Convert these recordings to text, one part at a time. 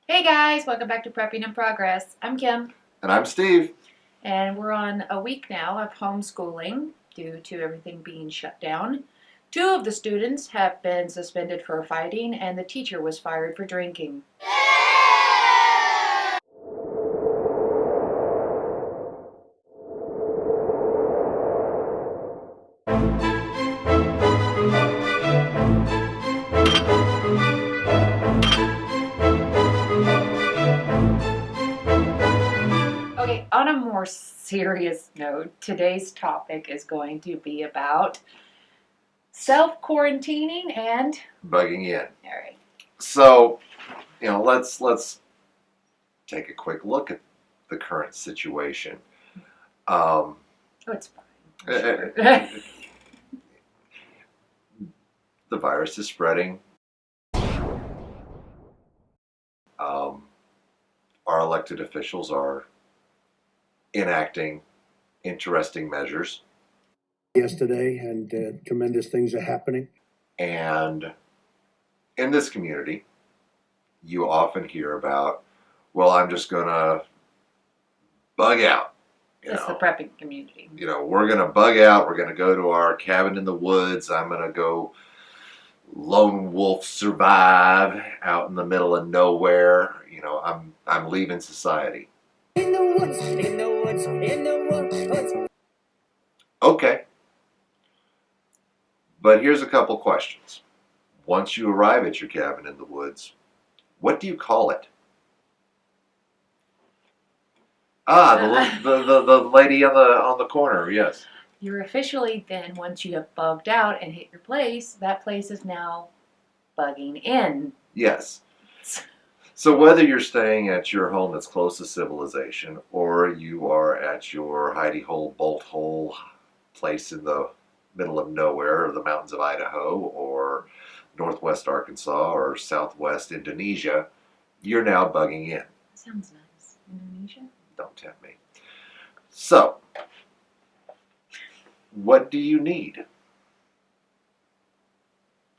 Hey guys, welcome back to Prepping in Progress. I'm Kim, And I'm Steve. and we're on a week now of homeschooling due to everything being shut down. Two of the students have been suspended for fighting, and the teacher was fired for drinking. Okay, on a more serious note, today's topic is going to be about self quarantining and. Bugging in. All right. So, let's take a quick look at the current situation. Um, Oh, it's fine. eh, Sure. the virus is spreading. Um, our elected officials are enacting interesting measures, yesterday, and tremendous things are happening. and in this community, you often hear about, well, I'm just gonna bug out. It's the prepping community. We're gonna bug out. We're gonna go to our cabin in the woods. I'm gonna go lone wolf survive out in the middle of nowhere. I'm leaving society. In the woods, in the woods, in the woods. Okay, but here's a couple questions. Once you arrive at your cabin in the woods, what do you call it? The lady on the corner. Yes. You're officially then, once you have bugged out and hit your place, that place is now bugging in. Yes. So whether you're staying at your home that's close to civilization, or you are at your hidey hole, bolt hole place in the middle of nowhere, or the mountains of Idaho, or northwest Arkansas, or southwest Indonesia, you're now bugging in. Sounds nice. Indonesia? Don't tempt me. So, what do you need?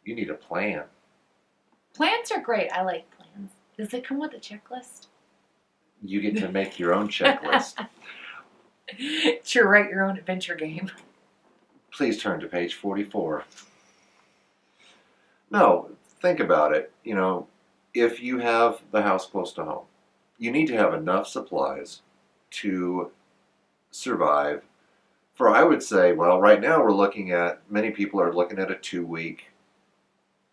You need a plan. Plans are great. I like plans. Does it come with a checklist? You get to make your own checklist. Sure, write your own adventure game. Please turn to page 44. No, think about it. If you have the house close to home, you need to have enough supplies to survive for, I would say, well, right now many people are looking at a 2-week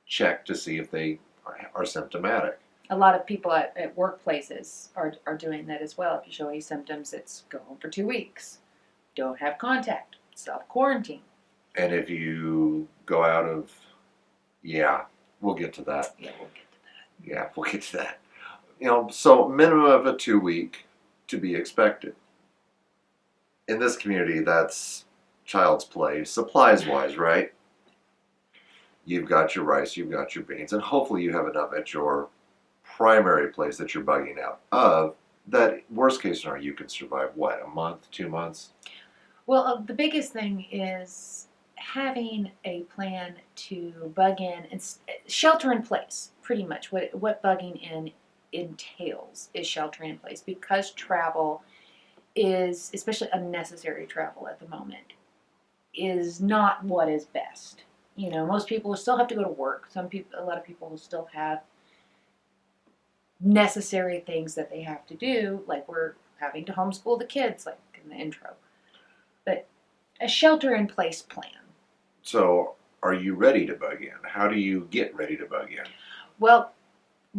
check to see if they are symptomatic. A lot of people at workplaces are doing that as well. If you show any symptoms, it's go home for 2 weeks. Don't have contact. Self quarantine. And if you go out of, yeah, we'll get to that. Yeah, we'll get to that. Yeah, we'll get to that. So minimum of a 2-week to be expected. In this community, that's child's play, supplies-wise, right? You've got your rice, you've got your beans, and hopefully you have enough at your primary place that you're bugging out of. That worst case scenario, you can survive, what, a month, 2 months? Well, the biggest thing is having a plan to bug in and shelter in place. Pretty much what bugging in entails is sheltering in place, because travel is, especially unnecessary travel at the moment, is not what is best. Most people will still have to go to work. A lot of people will still have necessary things that they have to do, like we're having to homeschool the kids, like in the intro. But a shelter in place plan. So, are you ready to bug in? How do you get ready to bug in? Well,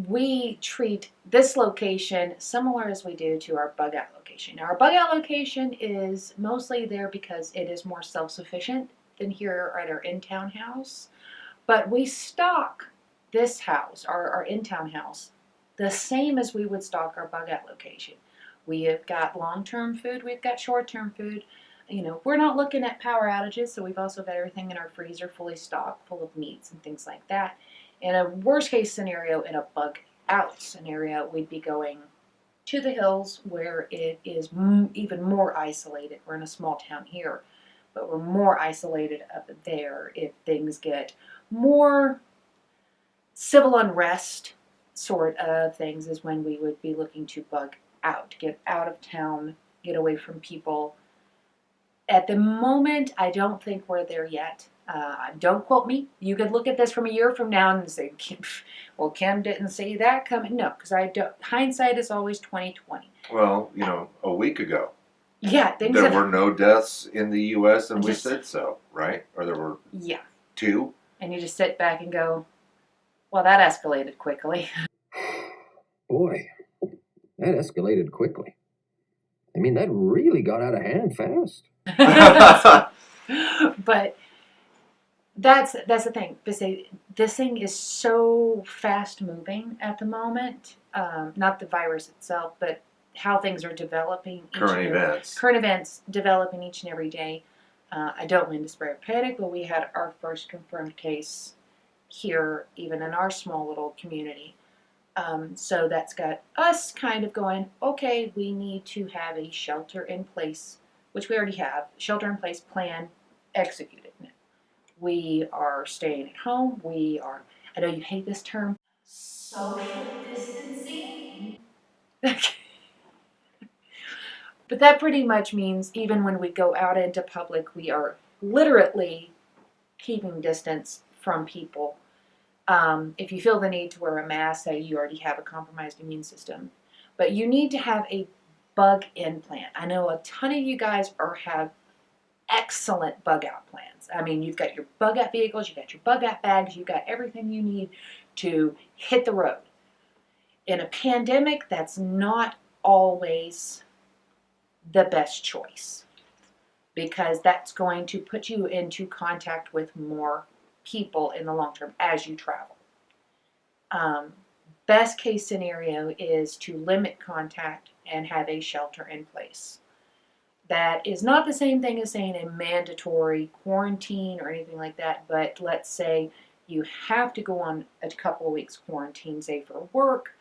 we treat this location similar as we do to our bug out location. Now, our bug out location is mostly there because it is more self-sufficient than here at our in-town house. But we stock this house, our in-town house, the same as we would stock our bug out location. We have got long-term food, we've got short-term food. We're not looking at power outages, so we've also got everything in our freezer fully stocked, full of meats and things like that. In a worst case scenario, in a bug out scenario, we'd be going to the hills where it is even more isolated. We're in a small town here, but we're more isolated up there if things get more civil unrest sort of things is when we would be looking to bug out, get out of town, get away from people. At the moment, I don't think we're there yet. Don't quote me. You could look at this from a year from now and say, "Well, Kim didn't see that coming." No, because I don't. Hindsight is always 2020. Well, a week ago, Yeah, things there have. were no deaths in the U.S. and we Just- said so, right? Or there were Yeah, 2. and you just sit back and go, "Well, that escalated quickly." Boy, that escalated quickly. I mean, that really got out of hand fast. But that's the thing. This thing is so fast moving at the moment. Not the virus itself, but how things are developing. Current events. Current events developing each and every day. I don't mean to spread panic, but we had our first confirmed case here, even in our small little community. So that's got us kind of going, okay, we need to have a shelter in place, which we already have, shelter in place plan executed now. We are staying at home. I know you hate this term, social distancing. But that pretty much means even when we go out into public, we are literally keeping distance from people. If you feel the need to wear a mask, say you already have a compromised immune system, but you need to have a bug-in plan. I know a ton of you guys have excellent bug-out plans. I mean, you've got your bug-out vehicles, you've got your bug-out bags, you've got everything you need to hit the road. In a pandemic, that's not always the best choice because that's going to put you into contact with more people in the long term as you travel. Best case scenario is to limit contact and have a shelter in place. That is not the same thing as saying a mandatory quarantine or anything like that, but let's say you have to go on a couple of weeks quarantine, say for work.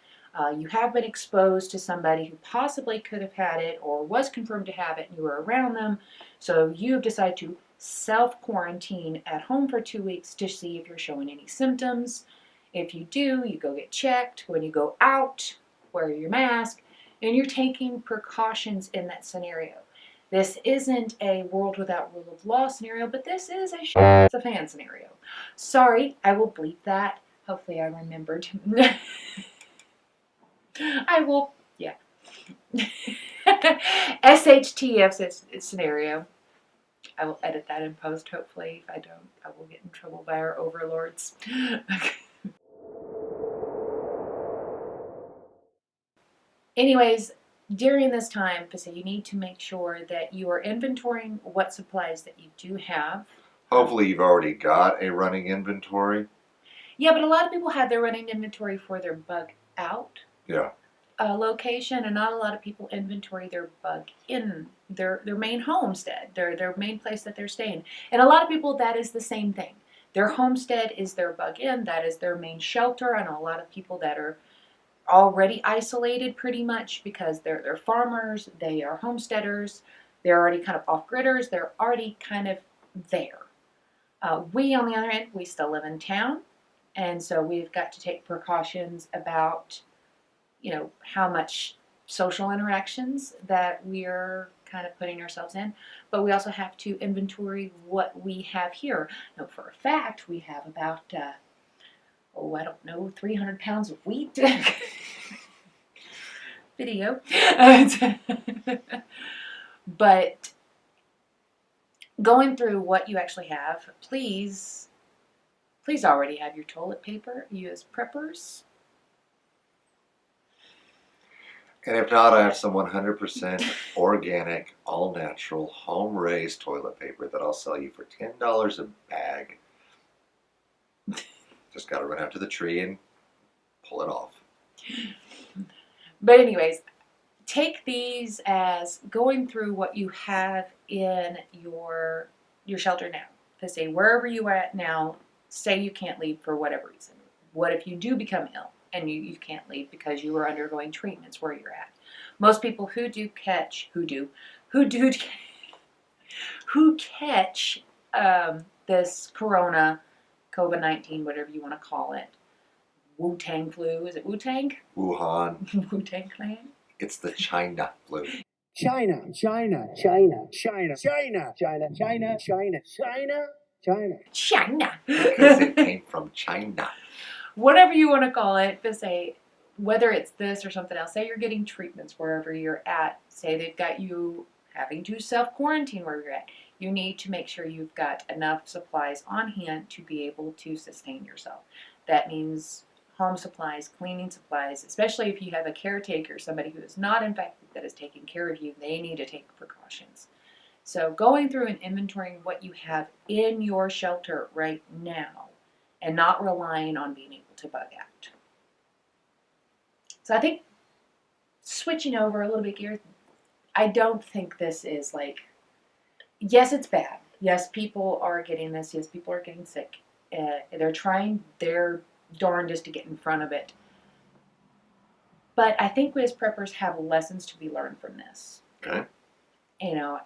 You have been exposed to somebody who possibly could have had it or was confirmed to have it and you were around them. So you have decided to self-quarantine at home for 2 weeks to see if you're showing any symptoms. If you do, you go get checked. When you go out, wear your mask, and you're taking precautions in that scenario. This isn't a world without rule of law scenario, but this is a the fan scenario. Sorry, I will bleep that. Hopefully I remembered. I will, yeah. SHTF scenario. I will edit that in post, hopefully. If I don't, I will get in trouble by our overlords. Anyways, during this time, you need to make sure that you are inventorying what supplies that you do have. Hopefully you've already got a running inventory. Yeah, but a lot of people have their running inventory for their bug out location, and not a lot of people inventory their bug in their main homestead, their main place that they're staying. And a lot of people, that is the same thing. Their homestead is their bug in, that is their main shelter. I know a lot of people that are already isolated pretty much because they're farmers, they are homesteaders, they're already kind of off-gridders, they're already kind of there. We, on the other hand, we still live in town, and so we've got to take precautions about, how much social interactions that we're kind of putting ourselves in, but we also have to inventory what we have here. Now, for a fact, we have about, 300 pounds of wheat. Video. But going through what you actually have, please already have your toilet paper. You as preppers. And if not, I have some 100% organic, all natural, home raised toilet paper that I'll sell you for $10 a bag. Just got to run out to the tree and pull it off. But anyways, take these as going through what you have in your shelter now. To say wherever you are at now, say you can't leave for whatever reason. What if you do become ill and you can't leave because you are undergoing treatments where you're at? Most people who catch this corona, COVID-19, whatever you want to call it, Wu-Tang flu. Is it Wu-Tang? Wuhan. Wu-Tang Clan? It's the China flu. China, China, China, China, China, China, China, China, China, China. China. Because it came from China. Whatever you want to call it, but say, whether it's this or something else, say you're getting treatments wherever you're at, say they've got you having to self-quarantine where you're at, you need to make sure you've got enough supplies on hand to be able to sustain yourself. That means home supplies, cleaning supplies, especially if you have a caretaker, somebody who is not infected that is taking care of you, they need to take precautions. So going through and inventorying what you have in your shelter right now and not relying on being able to bug out. So I think switching over a little bit here, I don't think this is like, yes, it's bad. Yes, people are getting this. Yes, people are getting sick. They're trying their darndest to get in front of it. But I think we as preppers have lessons to be learned from this. Okay. You know,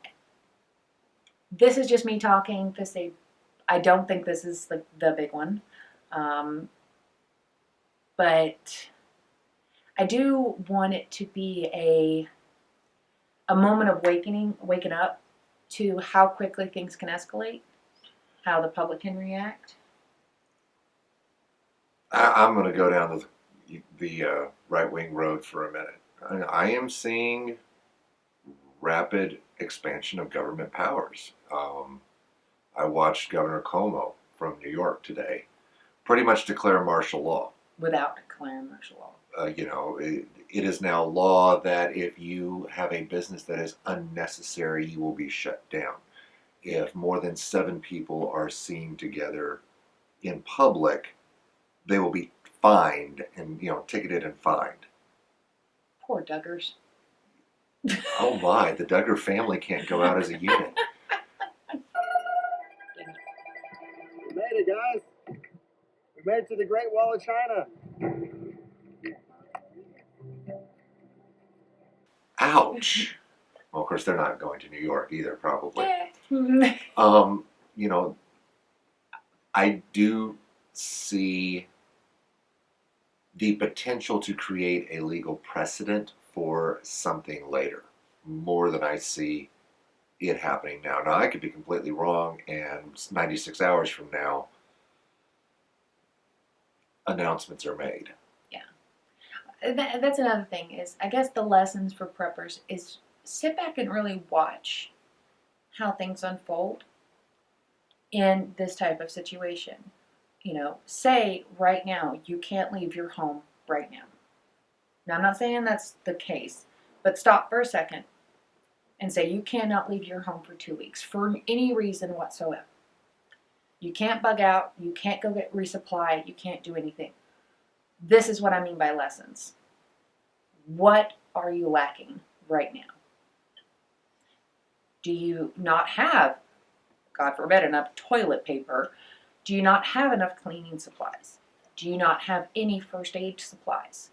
this is just me talking to say, I don't think this is like the big one. But I do want it to be a moment of waking up to how quickly things can escalate, how the public can react. I'm going to go down the right-wing road for a minute. I am seeing rapid expansion of government powers. I watched Governor Cuomo from New York today pretty much declare martial law. Without declaring martial law. It is now law that if you have a business that is unnecessary, you will be shut down. If more than 7 people are seen together in public, they will be fined and ticketed and fined. Poor Duggars. Oh my, the Duggar family can't go out as a unit. We made it, guys. We made it to the Great Wall of China. Ouch. Well, of course, they're not going to New York either, probably. Yeah. I do see the potential to create a legal precedent for something later, more than I see it happening now. Now, I could be completely wrong, and 96 hours from now, announcements are made. That's another thing is, I guess the lessons for preppers is sit back and really watch how things unfold in this type of situation. Say right now you can't leave your home right now. Now, I'm not saying that's the case, but stop for a second and say you cannot leave your home for 2 weeks for any reason whatsoever. You can't bug out, you can't go get resupply, you can't do anything. This is what I mean by lessons. What are you lacking right now? Do you not have, God forbid, enough toilet paper? Do you not have enough cleaning supplies? Do you not have any first aid supplies?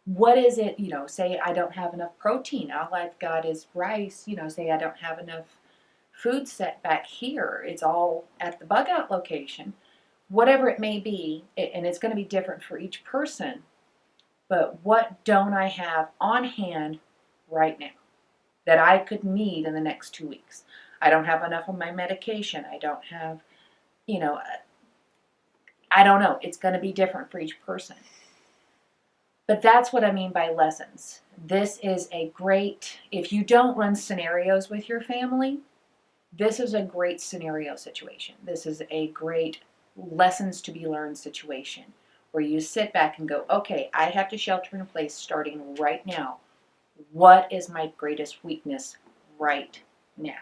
What is it, say I don't have enough protein, all I've got is rice, say I don't have enough food set back here, it's all at the bug out location. Whatever it may be, and it's going to be different for each person, but what don't I have on hand right now that I could need in the next 2 weeks? I don't have enough of my medication. I don't have, I don't know. It's going to be different for each person. But that's what I mean by lessons. This is a great, if you don't run scenarios with your family, this is a great scenario situation. This is a great lessons to be learned situation where you sit back and go, okay, I have to shelter in place starting right now. What is my greatest weakness right now?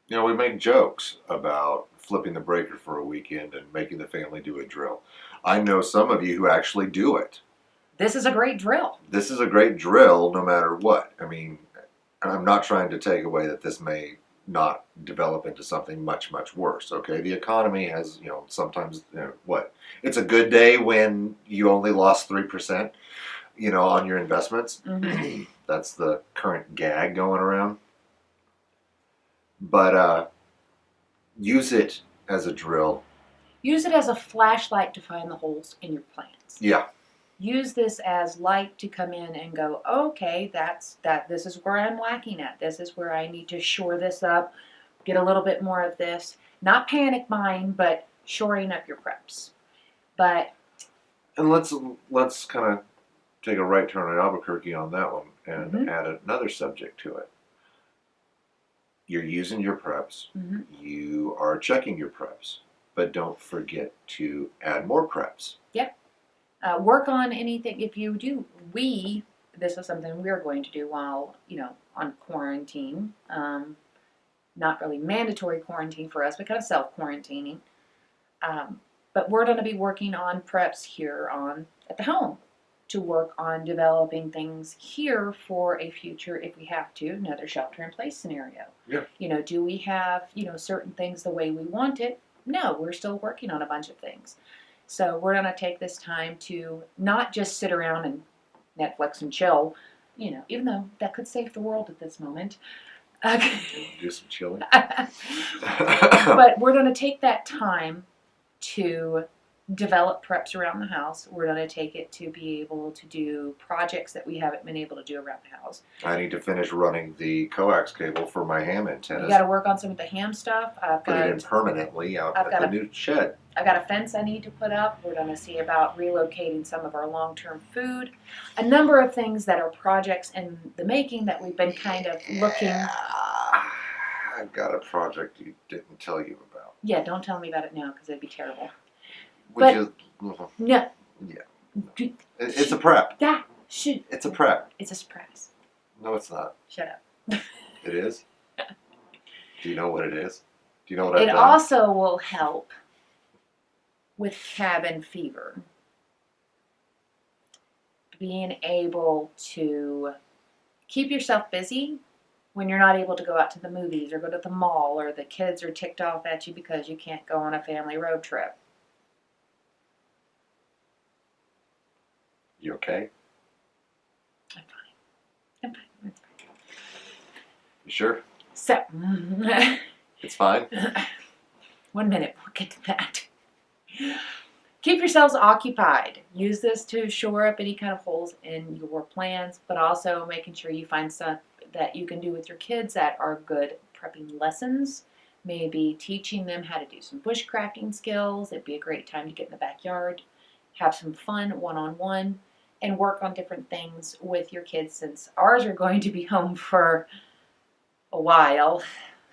We make jokes about flipping the breaker for a weekend and making the family do a drill. I know some of you who actually do it. This is a great drill. This is a great drill no matter what. I mean, I'm not trying to take away that this may not develop into something much, much worse. Okay, the economy has, sometimes, it's a good day when you only lost 3%, on your investments. Mm-hmm. That's the current gag going around. But use it as a drill. Use it as a flashlight to find the holes in your plans. Yeah. Use this as light to come in and go, okay, this is where I'm lacking at. This is where I need to shore this up, get a little bit more of this. Not panic buying, but shoring up your preps. But And let's kind of take a right turn in Albuquerque on that one and add another subject to it. You're using your preps. You are checking your preps, but don't forget to add more preps. Yep. Work on anything. If you do, this is something we're going to do while, on quarantine. Not really mandatory quarantine for us, but kind of self-quarantining. But we're going to be working on preps here at the home to work on developing things here for a future, if we have to, another shelter-in-place scenario. Yeah. Do we have, certain things the way we want it? No, we're still working on a bunch of things. So we're going to take this time to not just sit around and Netflix and chill, even though that could save the world at this moment. Do some chilling. But we're going to take that time to develop preps around the house. We're going to take it to be able to do projects that we haven't been able to do around the house. I need to finish running the coax cable for my ham antennas. You got to work on some of the ham stuff. Put it in permanently out at the new shed. I've got a fence I need to put up. We're going to see about relocating some of our long-term food. A number of things that are projects in the making that we've been kind of looking. I've got a project you didn't tell you about. Yeah, don't tell me about it now because it'd be terrible. No. Yeah. It's a prep. It's a prep. It's a surprise. No, it's not. Shut up. It is? Do you know what it is? Do you know what I've It done? also will help with cabin fever. Being able to keep yourself busy when you're not able to go out to the movies or go to the mall, or the kids are ticked off at you because you can't go on a family road trip. You okay? I'm fine. It's fine. You sure? So, It's fine? 1 minute, we'll get to that. Keep yourselves occupied. Use this to shore up any kind of holes in your plans, but also making sure you find stuff that you can do with your kids that are good prepping lessons. Maybe teaching them how to do some bushcrafting skills. It'd be a great time to get in the backyard, have some fun one-on-one, and work on different things with your kids, since ours are going to be home for a while.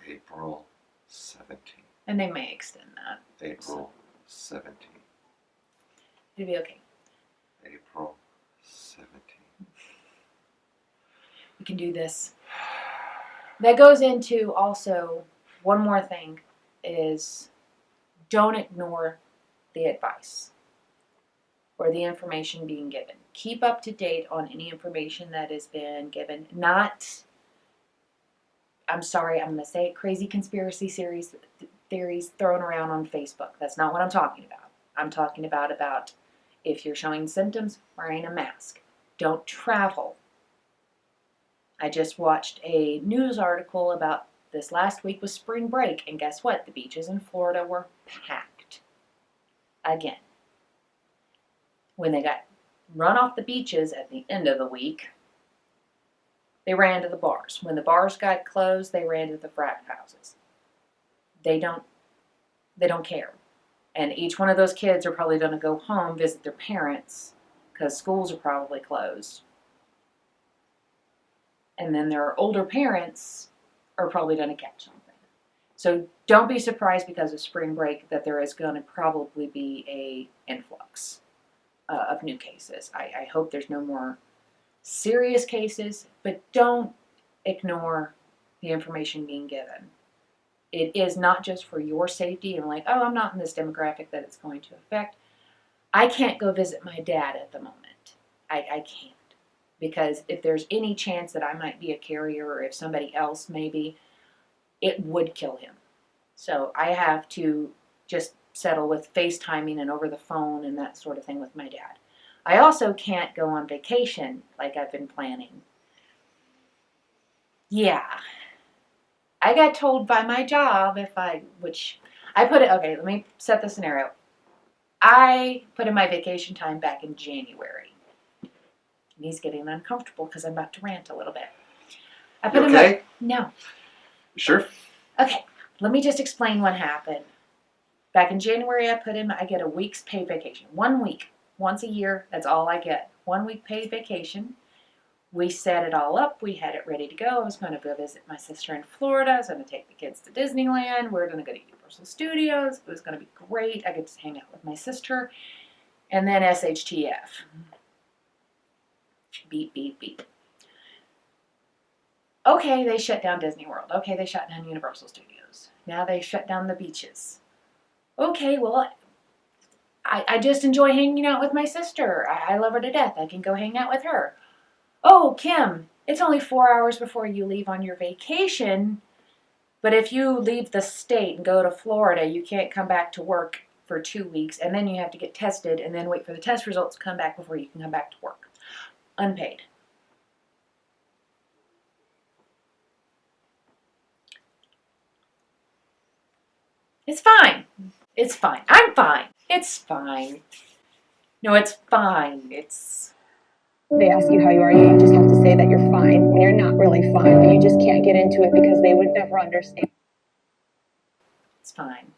April 17th. And they may extend that. April 17th. It'll be okay. April 17th. We can do this. That goes into also one more thing is don't ignore the advice or the information being given. Keep up to date on any information that has been given. I'm sorry, I'm going to say it, crazy conspiracy theories thrown around on Facebook. That's not what I'm talking about. I'm talking about if you're showing symptoms, wearing a mask. Don't travel. I just watched a news article about this last week was spring break, and guess what? The beaches in Florida were packed again. When they got run off the beaches at the end of the week, they ran to the bars. When the bars got closed, they ran to the frat houses. They don't care. And each one of those kids are probably going to go home, visit their parents, because schools are probably closed. And then their older parents are probably going to catch something. So don't be surprised because of spring break that there is going to probably be a influx of new cases. I hope there's no more serious cases, but don't ignore the information being given. It is not just for your safety and like, oh, I'm not in this demographic that it's going to affect. I can't go visit my dad at the moment. I can't. Because if there's any chance that I might be a carrier, or if somebody else maybe, it would kill him. So I have to just settle with FaceTiming and over the phone and that sort of thing with my dad. I also can't go on vacation like I've been planning. Yeah. I got told by my job okay, let me set the scenario. I put in my vacation time back in January. And he's getting uncomfortable because I'm about to rant a little bit. I put You in okay? No. Sure. Okay, let me just explain what happened. Back in January, I get a week's paid vacation. 1 week. Once a year, that's all I get. 1 week paid vacation. We set it all up. We had it ready to go. I was going to go visit my sister in Florida. I was going to take the kids to Disneyland. We were going to go to Universal Studios. It was going to be great. I get to hang out with my sister. And then SHTF. Beep, beep, beep. Okay, they shut down Disney World. Okay, they shut down Universal Studios. Now they shut down the beaches. Okay, well, I just enjoy hanging out with my sister. I love her to death. I can go hang out with her. Oh, Kim, it's only 4 hours before you leave on your vacation. But if you leave the state and go to Florida, you can't come back to work for 2 weeks. And then you have to get tested and then wait for the test results to come back before you can come back to work. Unpaid. It's fine. It's fine. I'm fine. It's fine. No, it's fine. They ask you how you are, you just have to say that you're fine when you're not really fine, but you just can't get into it because they would never understand. It's fine.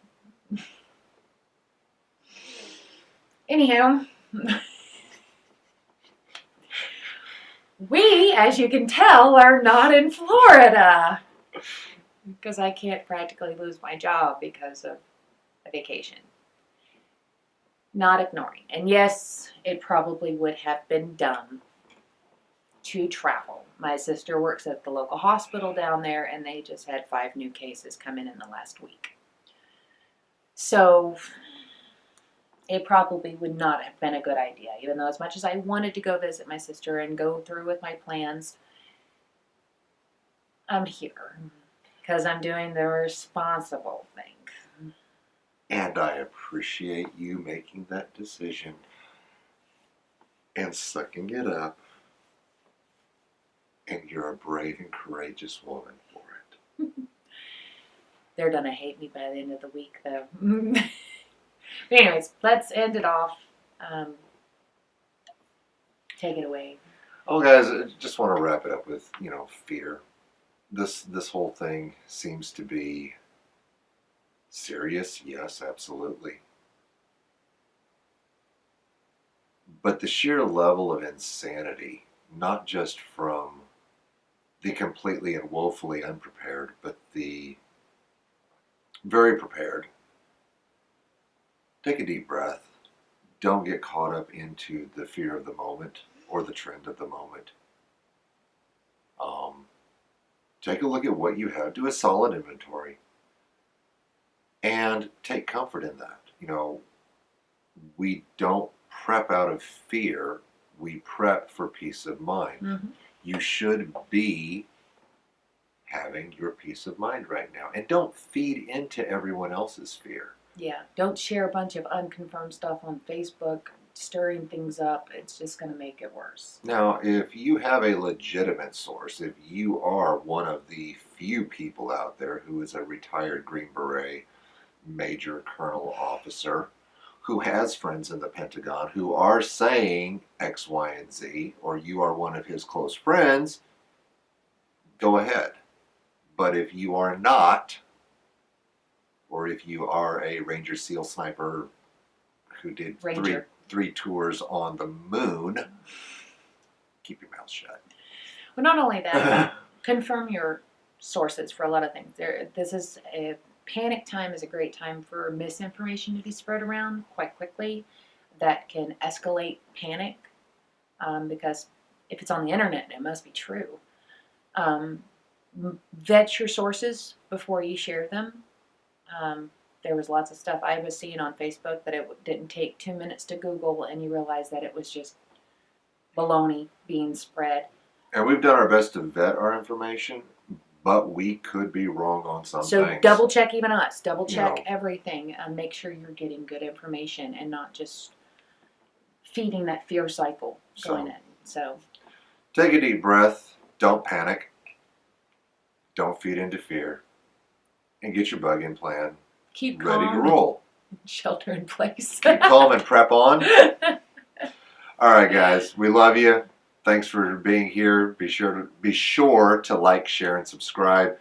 Anyhow, we, as you can tell, are not in Florida because I can't practically lose my job because of a vacation. Not ignoring. And yes, it probably would have been dumb to travel. My sister works at the local hospital down there, and they just had 5 new cases come in the last week. So it probably would not have been a good idea, even though as much as I wanted to go visit my sister and go through with my plans, I'm here because I'm doing the responsible thing. And I appreciate you making that decision and sucking it up. And you're a brave and courageous woman for it. They're gonna hate me by the end of the week, though. But anyways, let's end it off. Take it away. Oh, guys, I just want to wrap it up with, fear. This whole thing seems to be serious. Yes, absolutely. But the sheer level of insanity, not just from the completely and woefully unprepared, but the very prepared. Take a deep breath. Don't get caught up into the fear of the moment or the trend of the moment. Take a look at what you have. Do a solid inventory. And take comfort in that. We don't prep out of fear. We prep for peace of mind. Mm-hmm. You should be having your peace of mind right now. And don't feed into everyone else's fear. Yeah, don't share a bunch of unconfirmed stuff on Facebook, stirring things up. It's just going to make it worse. Now, if you have a legitimate source, if you are one of the few people out there who is a retired Green Beret major colonel officer who has friends in the Pentagon who are saying X, Y, and Z, or you are one of his close friends, go ahead. But if you are not, or if you are a Ranger SEAL sniper who did three tours on the moon, keep your mouth shut. Well, not only that, confirm your sources for a lot of things. Panic time is a great time for misinformation to be spread around quite quickly. That can escalate panic because if it's on the internet, it must be true. Vet your sources before you share them. There was lots of stuff I was seeing on Facebook that it didn't take 2 minutes to Google, and you realize that it was just baloney being spread. And we've done our best to vet our information, but we could be wrong on some So things. double check even us. Double check everything and make sure you're getting good information and not just feeding that fear cycle going in. So take a deep breath. Don't panic. Don't feed into fear. And get your bug-in plan keep ready calm. to roll. shelter in place. Keep calm and prep on. All right, guys, we love you. Thanks for being here. Be sure to like, share, and subscribe.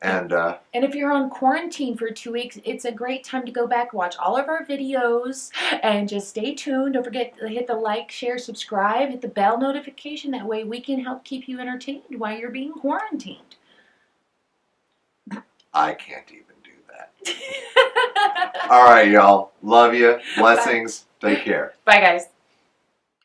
And if you're on quarantine for 2 weeks, it's a great time to go back, watch all of our videos, and just stay tuned. Don't forget to hit the like, share, subscribe, hit the bell notification. That way we can help keep you entertained while you're being quarantined. I can't even do that. All right, y'all. Love you. Blessings. Take care. Bye, guys.